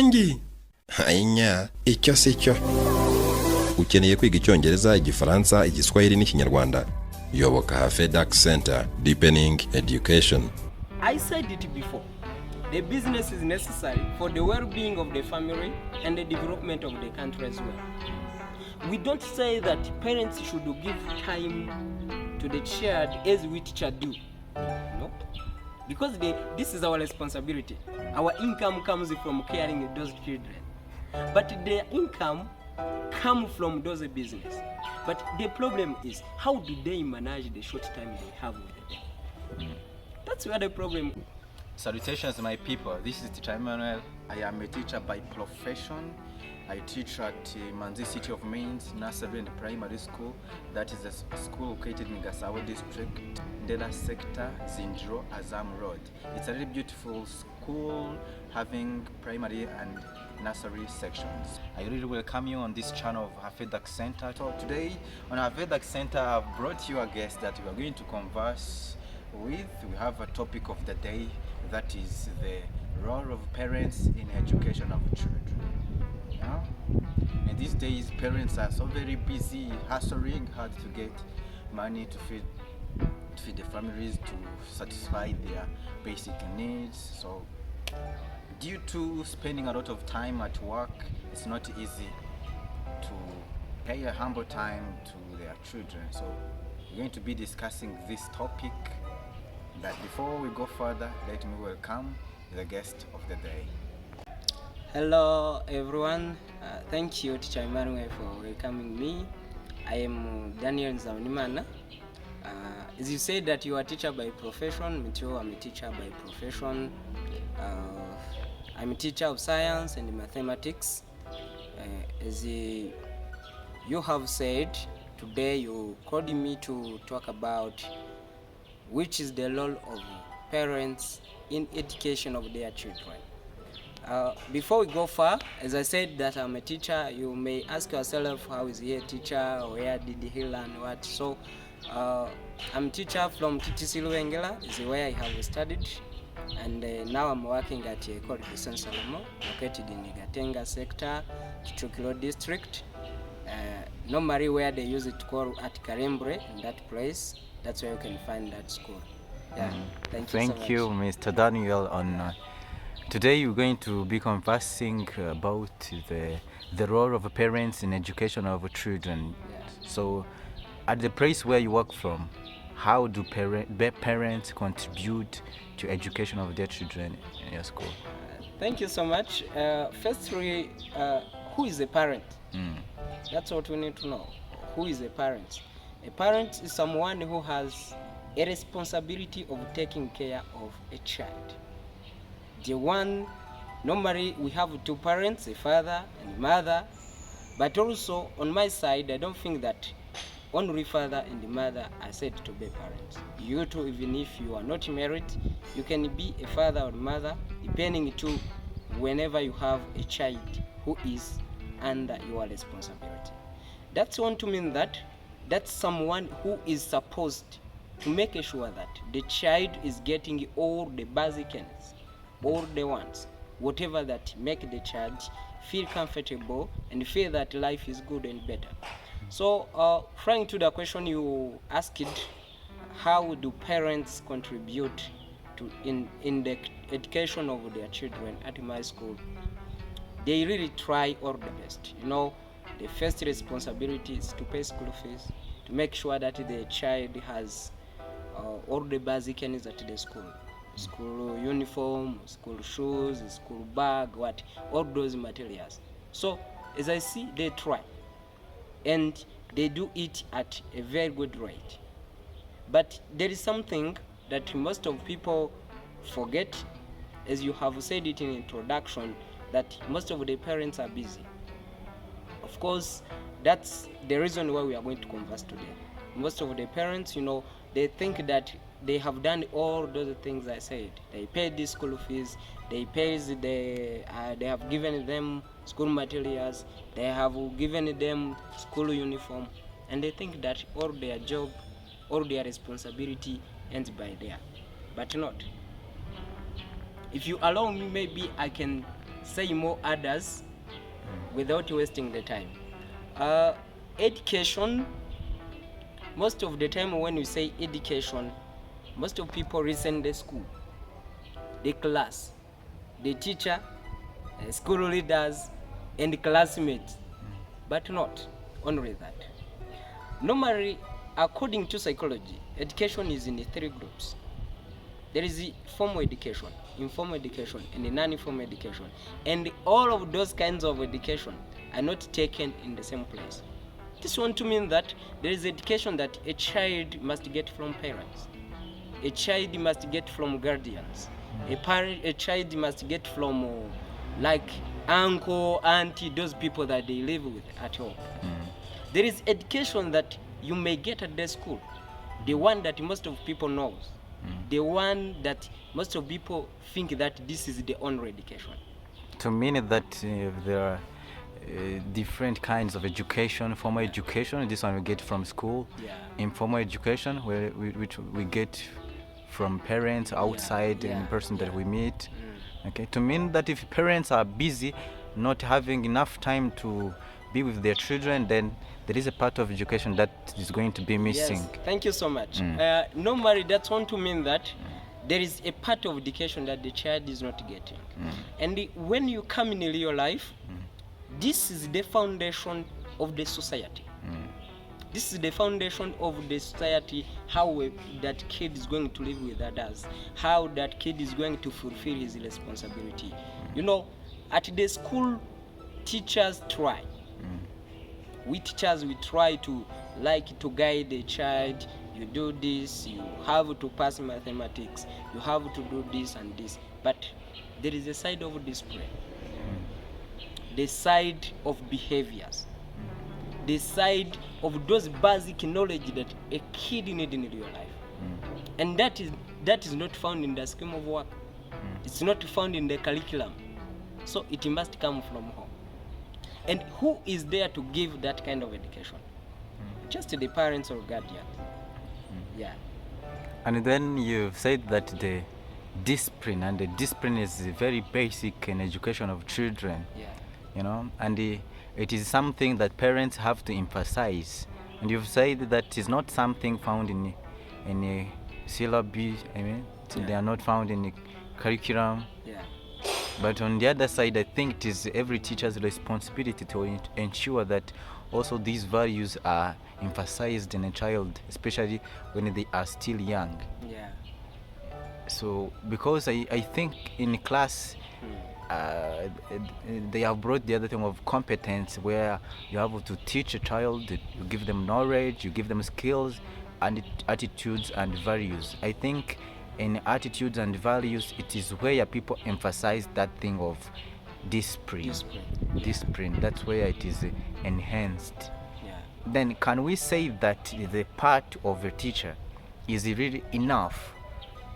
bingi. Ainya, icyo si cyo. Ukeneye kwiga Icyongereza, Igifaransa, Igiswahili n'Ikinyarwanda? Yoboka Hafeducentre, deepening education. I said it before. The business is necessary for the well-being of the family and the development of the country as well. We don't say that parents should give time to the child as we teachers do. No? Because this is our responsibility. Our income comes from caring those children. But their income comes from those business. But the problem is, how do they manage the short time they have with them? That's where the problem is. Salutations, my people. This is Teacher Emmanuel. I am a teacher by profession. I teach at Manzi City of Mains Nursery and Primary School. That is a school located in Gasawa District, Dela Sector, Zindro, Azam Road. It's a really beautiful school having primary and nursery sections. I really welcome you on this channel of Hafeducentre. So today on Hafeducentre, I've brought you a guest that we are going to converse with. We have a topic of the day, that is the role of parents in education of children. Yeah? And these days parents are so very busy, hustling hard to get money to feed the families, to satisfy their basic needs. So due to spending a lot of time at work, it's not easy to pay a humble time to their children. So we're going to be discussing this topic. But before we go further, let me welcome the guest of the day. Hello everyone. Thank you, Teacher Emmanuel, for welcoming me. I am Daniel Zaunimana. As you said that you are a teacher by profession, me too, I'm a teacher by profession. I'm a teacher of science and mathematics. As you have said, today you called me to talk about which is the role of parents in education of their children. Before we go far, as I said that I'm a teacher, you may ask yourself, how is he a teacher, or where did he learn what? So I'm a teacher from TTC Luengela, is where I have studied, and now I'm working at Hafeducentre located in Gatenga sector, Kichukiro district, normally where they use it called at Karembre, in that place. That's where you can find that school. Yeah. Thank you, Mr. Daniel. Today we're going to be conversing about the role of parents in education of children. Yeah. So, at the place where you work from, how do parents contribute to education of their children in your school? Thank you so much. Firstly, who is a parent? That's what we need to know. Who is a parent? A parent is someone who has a responsibility of taking care of a child. The one, normally we have two parents, a father and a mother, but also on my side, I don't think that only father and mother are said to be parents. You too, even if you are not married, you can be a father or mother, depending to whenever you have a child who is under your responsibility. That's want to mean that that's someone who is supposed to make sure that the child is getting all the basic needs, all the wants, whatever that make the child feel comfortable and feel that life is good and better. So, trying to the question you asked, how do parents contribute to in the education of their children at my school? They really try all the best. You know, the first responsibility is to pay school fees, to make sure that the child has all the basic needs at the school. School uniform, school shoes, school bag, all those materials. So, as I see, they try. And they do it at a very good rate. But there is something that most of people forget, as you have said it in introduction, that most of the parents are busy. Of course, that's the reason why we are going to converse today. Most of the parents, you know, they think that they have done all those things I said. They paid the school fees, they have given them school materials, they have given them school uniform, and they think that all their job, all their responsibility ends by there. But not. If you allow me, maybe I can say more others without wasting the time. Education, most of the time when you say education, most of people reason the school, the class, the teacher, school leaders, and classmates, but not only that. Normally, according to psychology, education is in 3 groups. There is the formal education, informal education, and the non-informal education. And all of those kinds of education are not taken in the same place. This want to mean that there is education that a child must get from parents. A child must get from guardians. A child must get from like uncle, auntie, those people that they live with at home. There is education that you may get at the school, the one that most of people knows, the one that most of people think that this is the only education. To mean that there are different kinds of education, formal education, this one we get from school, informal education, which we get from parents outside and person that we meet. Okay, to mean that if parents are busy, not having enough time to be with their children, then there is a part of education that is going to be missing. Yes, thank you so much. Normally that's want to mean that there is a part of education that the child is not getting. And when you come in real life, this is the foundation of the society. This is the foundation of the society, how that kid is going to live with others, how that kid is going to fulfill his responsibility. You know, at the school, teachers try. We teachers, we try to guide the child. You do this, you have to pass mathematics, you have to do this and this. But there is a side of discipline, the side of behaviors, the side of those basic knowledge that a kid needs in real life. And that is not found in the scheme of work. It's not found in the curriculum. So it must come from home. And who is there to give that kind of education? Just the parents or guardians. Yeah. And then you've said that the discipline, and the discipline is very basic in education of children. Yeah. You know, and it is something that parents have to emphasize. And you've said that is not something found in a syllabus. They are not found in the curriculum. Yeah. But on the other side, I think it is every teacher's responsibility to ensure that also these values are emphasized in a child, especially when they are still young. Yeah. So, because I think in class, they have brought the other thing of competence, where you have to teach a child, you give them knowledge, you give them skills and attitudes and values. I think in attitudes and values, it is where people emphasize that thing of discipline. Discipline. That's where it is enhanced. Yeah. Then can we say that the part of a teacher is really enough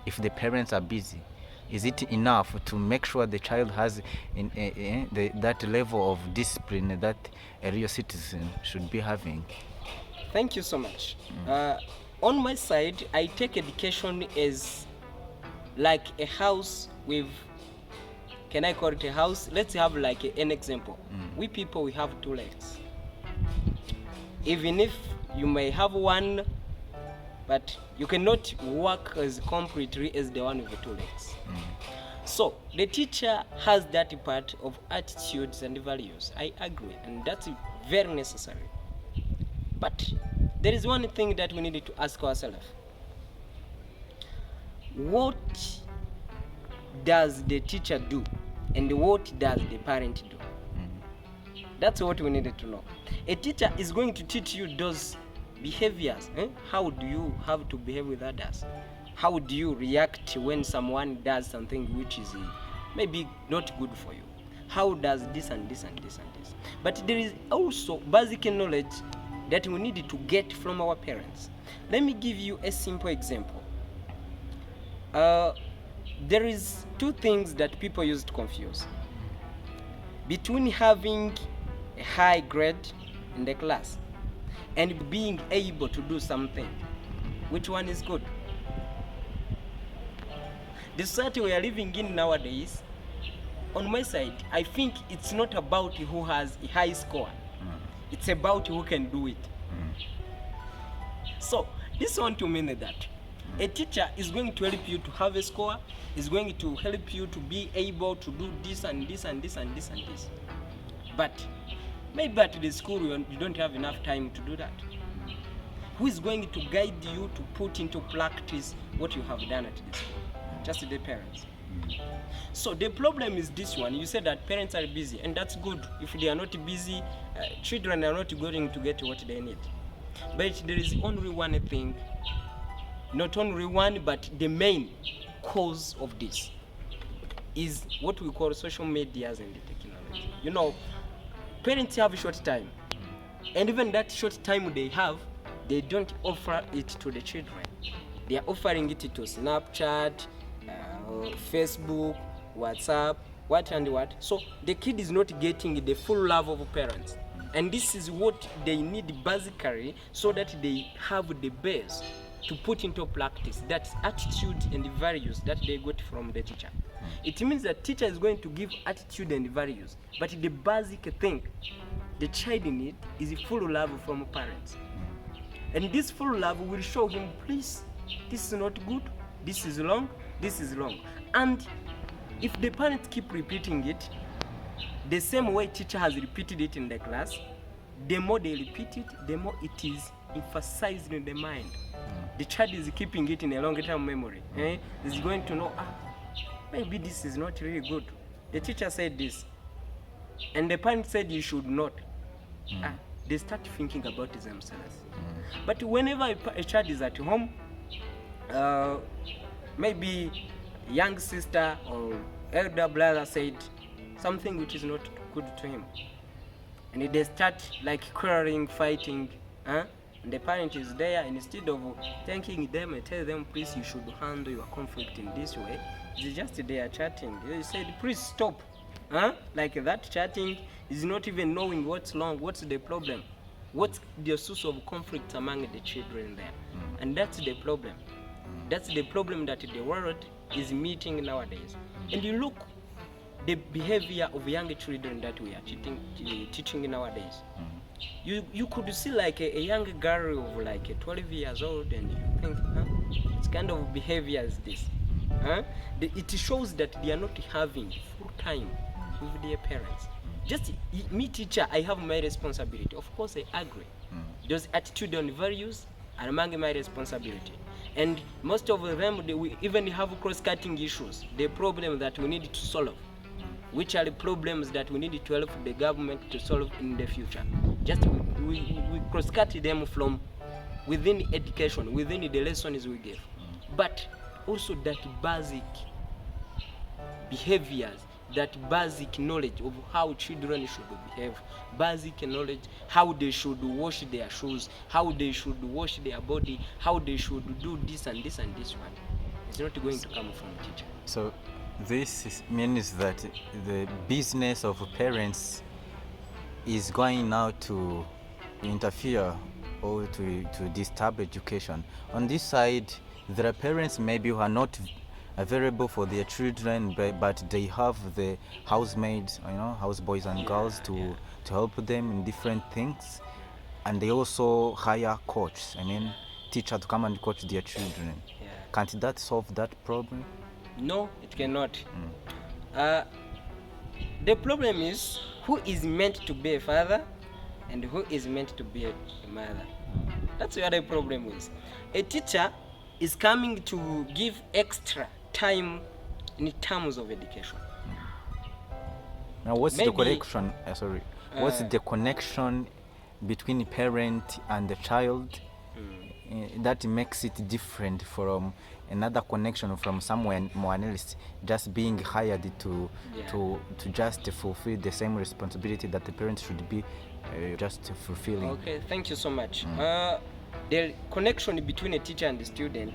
if the parents are busy? Is it enough to make sure the child has that level of discipline that a real citizen should be having? Thank you so much. On my side, I take education as like a house with, can I call it a house? Let's have like an example. We people, we have 2 legs. Even if you may have one, but you cannot work as completely as the one with 2 legs. So the teacher has that part of attitudes and values. I agree, and that's very necessary. But there is one thing that we need to ask ourselves. What does the teacher do, and what does the parent do? That's what we needed to know. A teacher is going to teach you those behaviors. How do you have to behave with others? How do you react when someone does something which is maybe not good for you? How does this and this and this and this? But there is also basic knowledge that we need to get from our parents. Let me give you a simple example. There is 2 things that people used to confuse between having a high grade in the class and being able to do something. Which one is good? The society we are living in nowadays, on my side, I think it's not about who has a high score. It's about who can do it. So this one to mean that a teacher is going to help you to have a score, is going to help you to be able to do this and this and this and this and this. But maybe at the school you don't have enough time to do that. Who is going to guide you to put into practice what you have done at the school? Just the parents. So the problem is this one. You said that parents are busy, and that's good. If they are not busy, children are not going to get what they need. But there is only one thing, not only one, but the main cause of this is what we call social medias and the technology. You know, parents have a short time, and even that short time they have, they don't offer it to the children. They are offering it to Snapchat, Facebook, WhatsApp, what and what. So the kid is not getting the full love of parents. And this is what they need basically, so that they have the base to put into practice, that attitude and the values that they got from the teacher. It means that teacher is going to give attitude and values, but the basic thing the child needs is full love from parents. And this full love will show him, please, this is not good, this is wrong, this is wrong. And if the parents keep repeating it, the same way teacher has repeated it in the class, the more they repeat it, the more it is emphasized in the mind. The child is keeping it in a long-term memory. Is going to know, maybe this is not really good. The teacher said this, and the parent said you should not. They start thinking about themselves. But whenever a child is at home, maybe young sister or elder brother said something which is not good to him, and they start like quarreling, fighting, and the parent is there, and instead of thanking them and tell them, please, you should handle your conflict in this way, it's just they are chatting. They said, please stop. Like that chatting is not even knowing what's wrong, what's the problem, what's the source of conflict among the children there. And that's the problem. That's the problem that the world is meeting nowadays. And you look the behavior of young children that we are teaching nowadays. You could see like a young girl of like 12 years old, and you think, what kind of behavior is this? It shows that they are not having full time with their parents. Just me, teacher, I have my responsibility. Of course, I agree. Those attitude and values are among my responsibility. And most of them, we even have cross-cutting issues, the problem that we need to solve, which are the problems that we need to help the government to solve in the future. Just we cross-cut them from within education, within the lessons we give. But also that basic behaviors, that basic knowledge of how children should behave, basic knowledge how they should wash their shoes, how they should wash their body, how they should do this and this and this one. It's not going to come from the teacher. So means that the business of parents is going now to interfere or to disturb education. On this side, there are parents maybe who are not available for their children, but they have the housemaids, houseboys and girls to help them in different things, and they also hire coaches, teacher to come and coach their children. Can't that solve that problem? No, it cannot. The problem is who is meant to be a father and who is meant to be a mother. That's where the problem is. A teacher is coming to give extra time in terms of education. Now, what's the connection? What's the connection between parent and the child that makes it different from another connection from someone else just being hired to just fulfill the same responsibility that the parents should be just fulfilling? Okay, thank you so much. The connection between a teacher and the student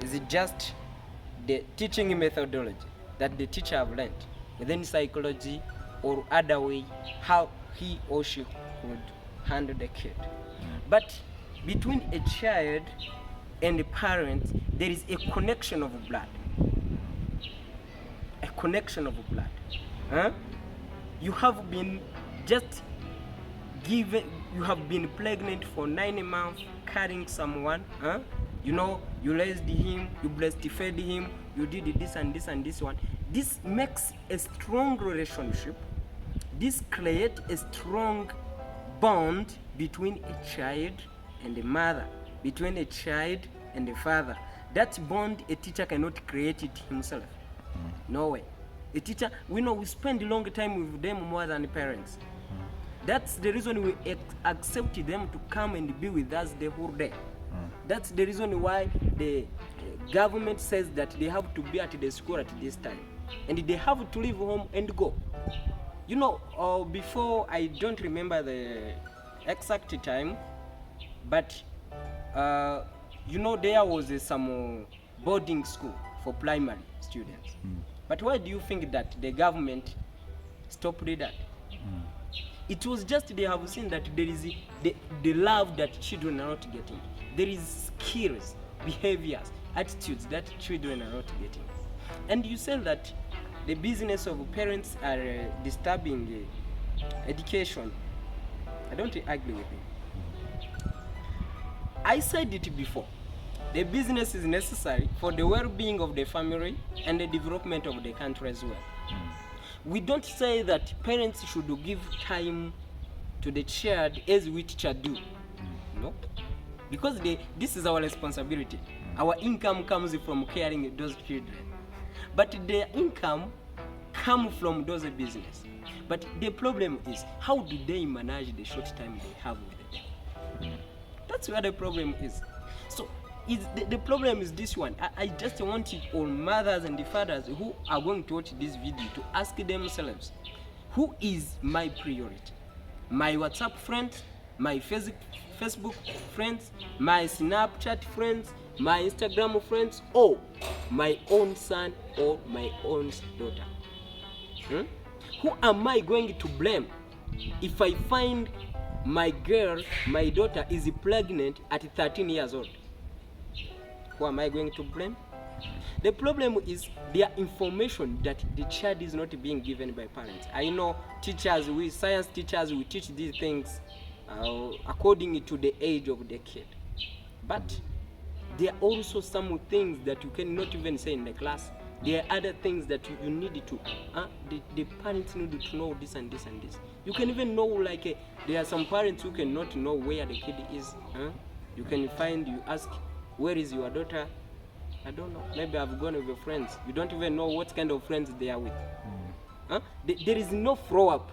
is just the teaching methodology that the teacher have learned within psychology or other way how he or she would handle the kid. But between a child and the parent, there is a connection of blood. A connection of blood. Huh? You have been just given, you have been pregnant for 9 months, carrying someone. Huh? You know, you raised him, you breastfed him, you did this and this and this one. This makes a strong relationship. This creates a strong bond between a child and a mother, between a child and a father. That bond a teacher cannot create it himself. No way. A teacher, we know we spend a long time with them more than parents. That's the reason we accept them to come and be with us the whole day. That's the reason why the government says that they have to be at the school at this time. And they have to leave home and go. You know, before, I don't remember the exact time, but you know, there was some boarding school for primary students. But why do you think that the government stopped that? It was just they have seen that there is the love that children are not getting. There is skills, behaviors, attitudes that children are not getting. And you say that the business of parents are disturbing education. I don't agree with you. I said it before. The business is necessary for the well-being of the family and the development of the country as well. We don't say that parents should give time to the child as we teachers do. No. Because this is our responsibility. Our income comes from caring those children. But their income comes from those business. But the problem is, how do they manage the short time they have with them? That's where the problem is. So the problem is this one. I just want all mothers and the fathers who are going to watch this video to ask themselves, who is my priority? My WhatsApp friends, my Facebook friends, my Snapchat friends, my Instagram friends, or my own son or my own daughter? Who am I going to blame if I find my girl, my daughter is pregnant at 13 years old? Who am I going to blame? The problem is their information that the child is not being given by parents. I know teachers, science teachers, we teach these things according to the age of the kid. But there are also some things that you cannot even say in the class. There are other things that you need to, the parents need to know this and this and this. You can even know, like, there are some parents who cannot know where the kid is. You can find, you ask, where is your daughter? I don't know. Maybe I've gone with your friends. You don't even know what kind of friends they are with. There is no follow-up.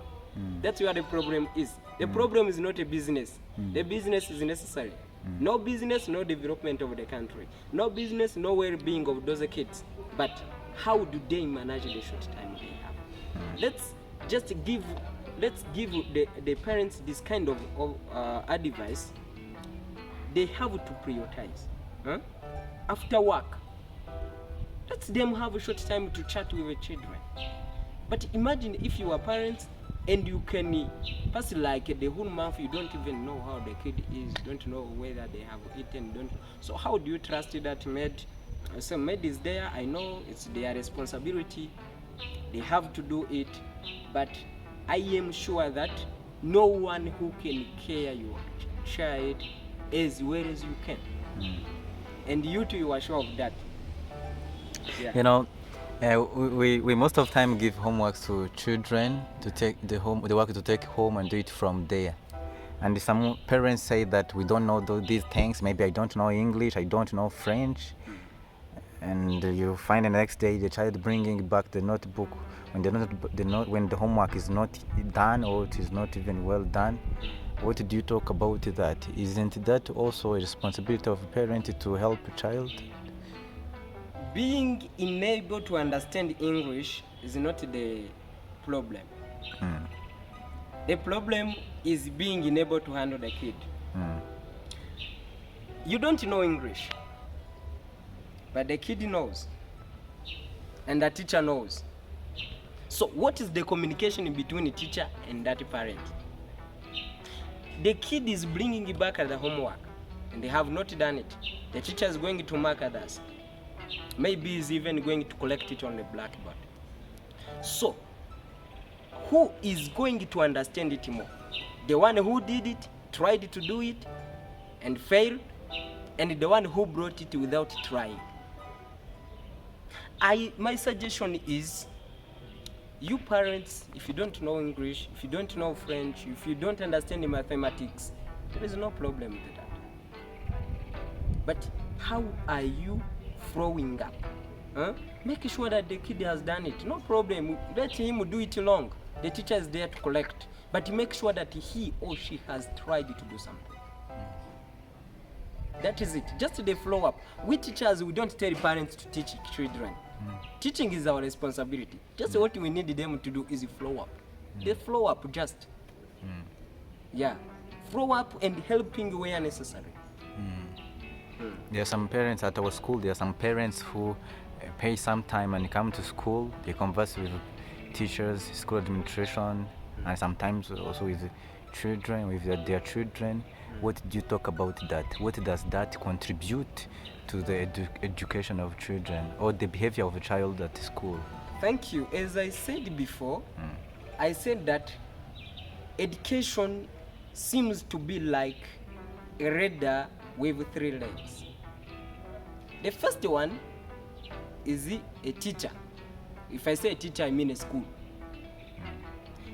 That's where the problem is. The problem is not a business. The business is necessary. No business, no development of the country. No business, no well-being of those kids. But how do they manage the short time they have? Let's give the parents this kind of advice. They have to prioritize. After work, let them have a short time to chat with the children. But imagine if you are parents and you can pass like the whole month, you don't even know how the kid is, don't know whether they have eaten, so how do you trust that maid? So maid is there, I know it's their responsibility, they have to do it, but I am sure that no one who can care your child as well as you can. And you too, you are sure of that. Yeah. You know, we most of the time give homeworks to children to take the work to take home and do it from there. And some parents say that we don't know these things. Maybe I don't know English, I don't know French. And you find the next day the child bringing back the notebook when the homework is not done or it is not even well done. What do you talk about that? Isn't that also a responsibility of a parent to help a child? Being unable to understand English is not the problem. The problem is being unable to handle the kid. You don't know English, but the kid knows, and the teacher knows. So what is the communication between the teacher and that parent? The kid is bringing it back at the homework, and they have not done it. The teacher is going to mark others. Maybe he's even going to collect it on the blackboard. So who is going to understand it more? The one who did it, tried to do it, and failed, and the one who brought it without trying. My suggestion is, you parents, if you don't know English, if you don't know French, if you don't understand the mathematics, there is no problem with that. But how are you following up? Make sure that the kid has done it. No problem. Let him do it long. The teacher is there to collect. But make sure that he or she has tried to do something. That is it. Just the follow up. We teachers, we don't tell parents to teach children. Teaching is our responsibility. Just what we need them to do is follow up. They follow up just. Yeah. Follow up and helping where necessary. There are some parents at our school, there are some parents who pay some time and come to school, they converse with teachers, school administration, and sometimes also with children, with their children. What do you talk about that? What does that contribute to the education of children or the behavior of a child at school? Thank you. As I said before, I said that education seems to be like a radar with 3 legs. The first one is a teacher. If I say a teacher, I mean a school.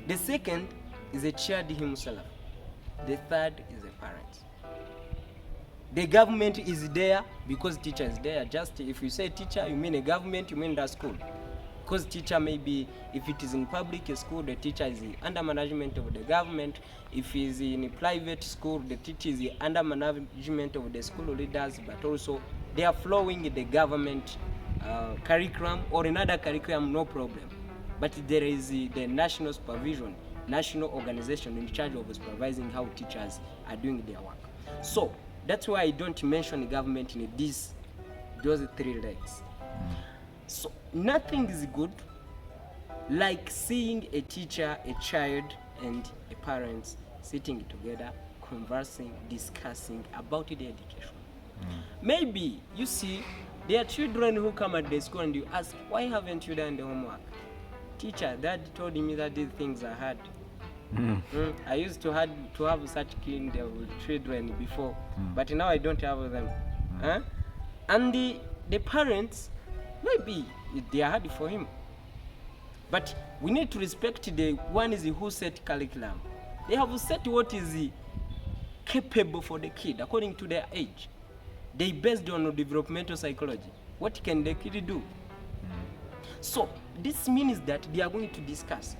The second is a child himself. The third is a parent. The government is there because teacher is there. Just if you say teacher, you mean a government, you mean that school. Because teacher may be, if it is in public school, the teacher is under management of the government. If he is in a private school, the teacher is under management of the school leaders, but also they are following the government curriculum or another curriculum, no problem. But there is the national supervision, national organization in charge of supervising how teachers are doing their work. So that's why I don't mention the government in those 3 legs. So nothing is good like seeing a teacher, a child, and a parent sitting together, conversing, discussing about the education. Maybe you see there are children who come at the school and you ask, why haven't you done the homework? Teacher, Dad told me that these things are hard. I used to have such kind of children before, but now I don't have them. And the parents, maybe they are hard for him. But we need to respect the ones who set curriculum. They have set what is capable for the kid according to their age. They based on developmental psychology. What can the kid do? So this means that they are going to discuss.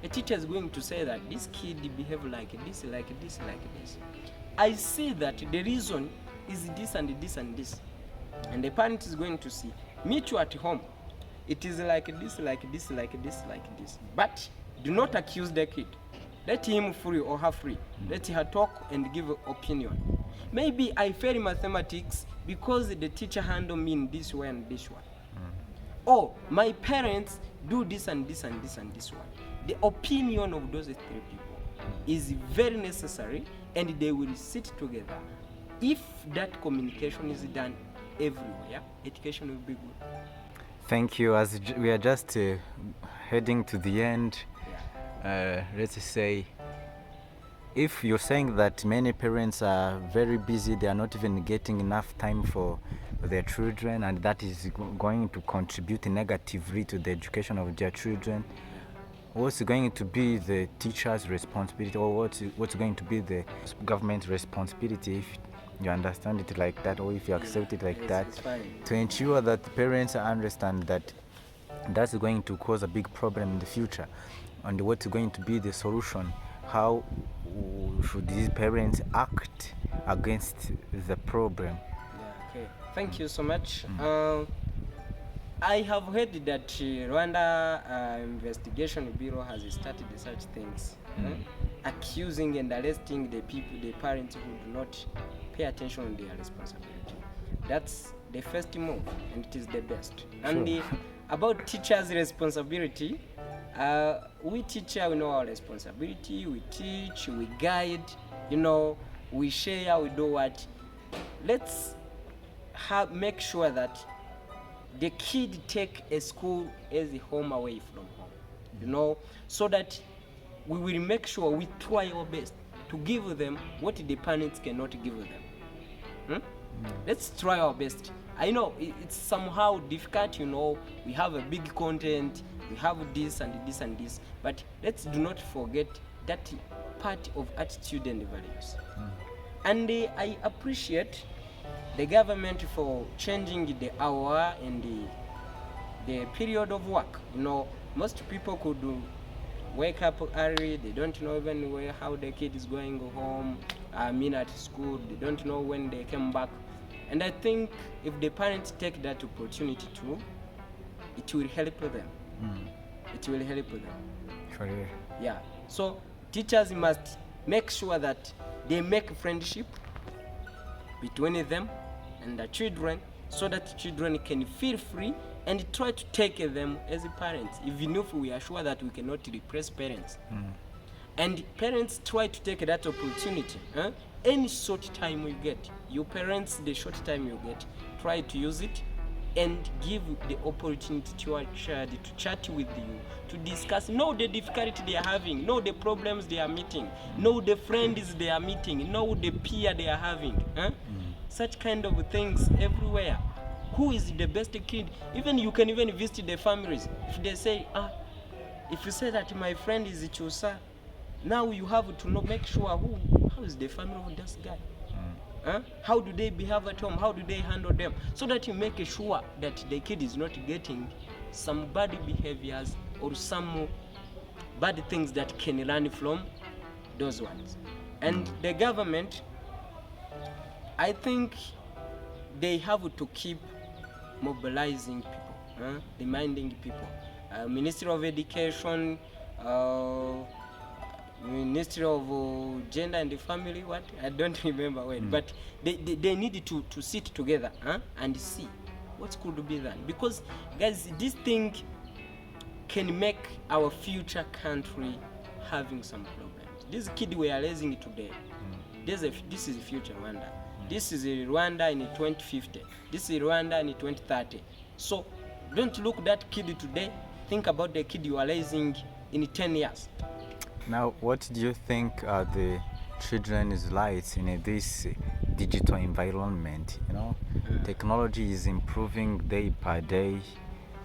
A teacher is going to say that this kid behave like this, like this, like this. I say that the reason is this and this and this. And the parent is going to see, me too at home. It is like this, like this, like this, like this. But do not accuse the kid. Let him free or her free. Let her talk and give an opinion. Maybe I fail mathematics because the teacher handled me in this way and this one. Or my parents do this and this and this and this one. The opinion of those 3 people is very necessary, and they will sit together. If that communication is done everywhere, education will be good. Thank you. As we are just heading to the end, let's say, if you're saying that many parents are very busy, they are not even getting enough time for their children, and that is going to contribute negatively to the education of their children, what's going to be the teacher's responsibility, or what's going to be the government's responsibility, if you understand it like that, or if you accept it like that, to ensure that the parents understand that that's going to cause a big problem in the future, and what's going to be the solution? How should these parents act against the problem? Okay. Thank you so much. I have heard that Rwanda Investigation Bureau has started such things, accusing and arresting the parents who do not pay attention on their responsibility. That's the first move, and it is the best. Sure. And about teachers' responsibility, we teacher, we know our responsibility. We teach, we guide, we share, we do what. Let's make sure that the kid take a school as a home away from home. so that we will make sure we try our best to give them what the parents cannot give them. Let's try our best. I know it's somehow difficult, we have a big content, we have this and this and this, but let's do not forget that part of attitude and values. And I appreciate the government for changing the hour and the period of work. Most people could wake up early, they don't know even how the kid is going home, at school, they don't know when they came back. And I think if the parents take that opportunity too, it will help them. It will help them. Sure. Yeah. So teachers must make sure that they make friendship between them and the children, so that children can feel free and try to take them as parents, even if we are sure that we cannot replace parents. And parents try to take that opportunity. Any short time you get, your parents, the short time you get, try to use it and give the opportunity to your child to chat with you, to discuss, know the difficulty they are having, know the problems they are meeting, know the friends they are meeting, know the peer they are having. Such kind of things everywhere. Who is the best kid? Even you can even visit the families. If they say, if you say that my friend is Chusa, now you have to make sure how is the family of this guy. How do they behave at home? How do they handle them? So that you make sure that the kid is not getting some bad behaviors or some bad things that can learn from those ones. And the government, I think they have to keep mobilizing people, reminding people. Ministry of Education, Ministry of Gender and the Family, what? I don't remember when, but they need to sit together and see what could be done. Because, guys, this thing can make our future country having some problems. This kid we are raising today, this is future Rwanda. This is Rwanda in 2050. This is Rwanda in 2030. So don't look that kid today. Think about the kid you are raising in 10 years. Now, what do you think are the children's rights in this digital environment? Technology is improving day by day.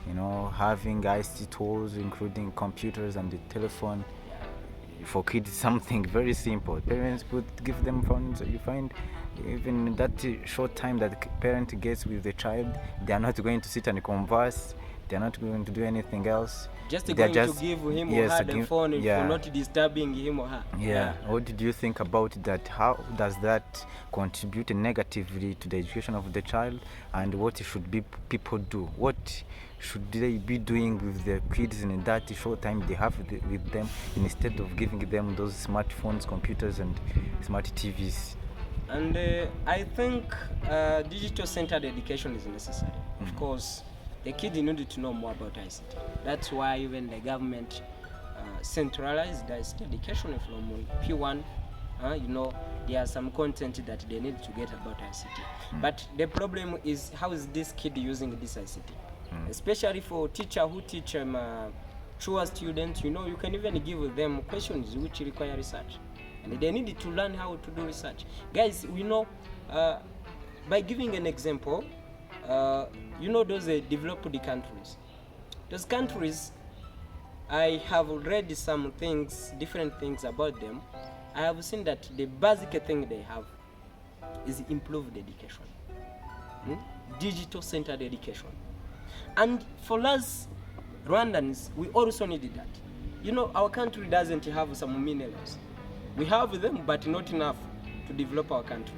Having ICT tools, including computers and the telephone, for kids something very simple. Parents would give them phones. You find even in that short time that the parent gets with the child, they are not going to sit and converse. They are not going to do anything else. Just going to give him or her the phone for not disturbing him or her. What did you think about that? How does that contribute negatively to the education of the child? And what should people do? What should they be doing with their kids in that short time they have with them, instead of giving them those smartphones, computers and smart TVs? And I think digital-centered education is necessary. Of course, the kid needed to know more about ICT. That's why even the government centralized ICT education from P1. There are some content that they need to get about ICT. But the problem is, how is this kid using this ICT? Especially for teacher who teach truer students, you can even give them questions which require research. And they need to learn how to do research. Guys, by giving an example, those developed countries. Those countries, I have read some things, different things about them. I have seen that the basic thing they have is improved education. Digital-centered education. And for us Rwandans, we also need that. Our country doesn't have some minerals. We have them, but not enough to develop our country.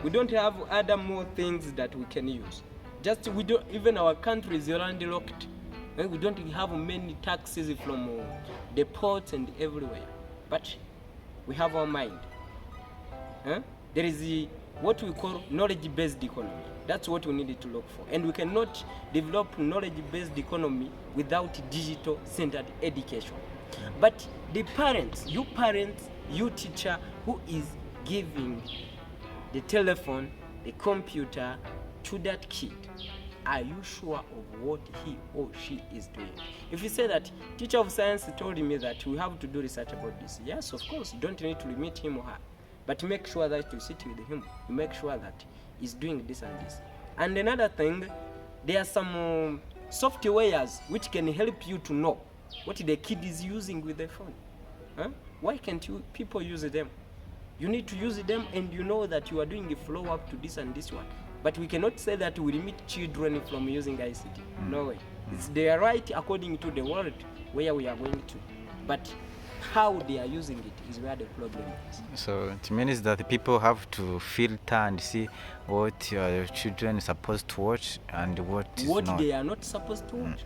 We don't have other more things that we can use. Even our country is landlocked. We don't have many taxes from the ports and everywhere. But we have our mind. There is what we call knowledge-based economy. That's what we need to look for. And we cannot develop knowledge-based economy without digital-centered education. But the parents, you teacher who is giving the telephone, the computer to that kid, are you sure of what he or she is doing? If you say that teacher of science told me that we have to do research about this, yes, of course, you don't need to limit him or her, but make sure that you sit with him, you make sure that he's doing this and this. And another thing, there are some softwares which can help you to know what the kid is using with the phone. Why can't you people use them? You need to use them, and you know that you are doing a follow up to this and this one. But we cannot say that we limit children from using ICT. No way. It's their right according to the world where we are going to. But how they are using it is where the problem is. So it means that the people have to filter and see what your children are supposed to watch and what is not. They are not supposed to watch.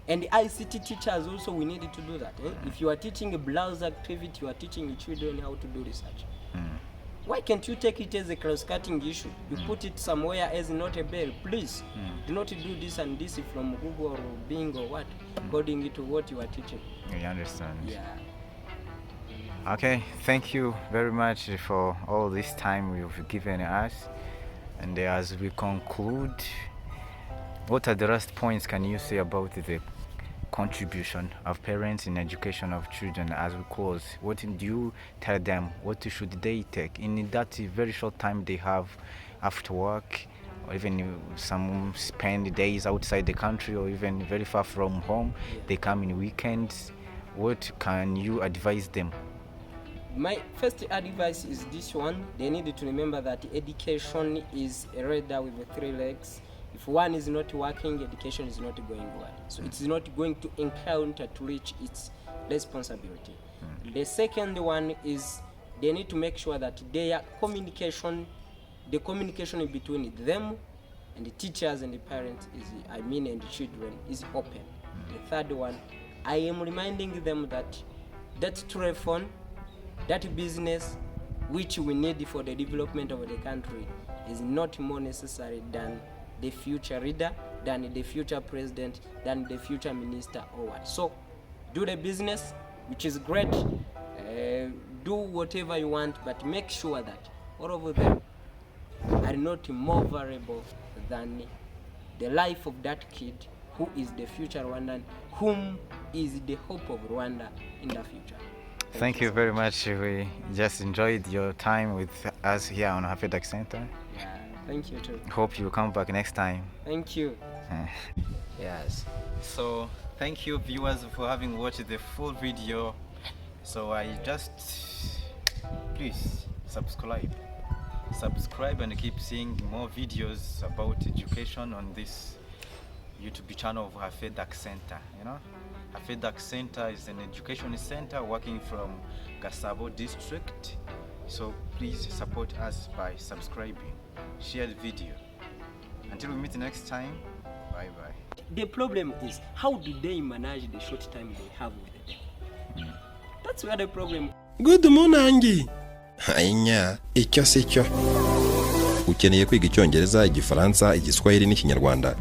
And ICT teachers also, we need to do that. If you are teaching a browser activity, you are teaching children how to do research. Why can't you take it as a cross-cutting issue? You put it somewhere as not a bell. Please do not do this and this from Google or Bing or what, according to what you are teaching. You understand? Yeah. Okay, thank you very much for all this time you've given us. And as we conclude, what are the last points can you say about the contribution of parents in education of children as we close? What do you tell them? What should they take in that very short time they have after work, or even some spend days outside the country or even very far from home? They come in weekends. What can you advise them? My first advice is this one. They need to remember that education is a radar with 3 legs. If one is not working, education is not going well. So it's not going to encounter to reach its responsibility. The second one is they need to make sure that their communication, the communication between them and the teachers and the parents and the children is open. The third one, I am reminding them that that telephone, that business which we need for the development of the country is not more necessary than the future leader, than the future president, than the future minister or what. So do the business, which is great, do whatever you want, but make sure that all of them are not more valuable than the life of that kid who is the future Rwandan, whom is the hope of Rwanda in the future. Thank you very much. We just enjoyed your time with us here on Hafeducentre. Yeah, thank you too. Hope you come back next time. Thank you. Yes. So thank you viewers for having watched the full video. So I just please subscribe and keep seeing more videos about education on this YouTube channel of Hafeducentre. Hafeducentre is an education center working from Gasabo district. So please support us by subscribing, share the video. Until we meet next time, bye bye. The problem is, how do they manage the short time they have with them? That's where the problem. Good morning. Hainya, icyo se cyo. Ukeneye kwiga Icyongereza, Igifaransa, Igiswahili n'Ikinyarwanda.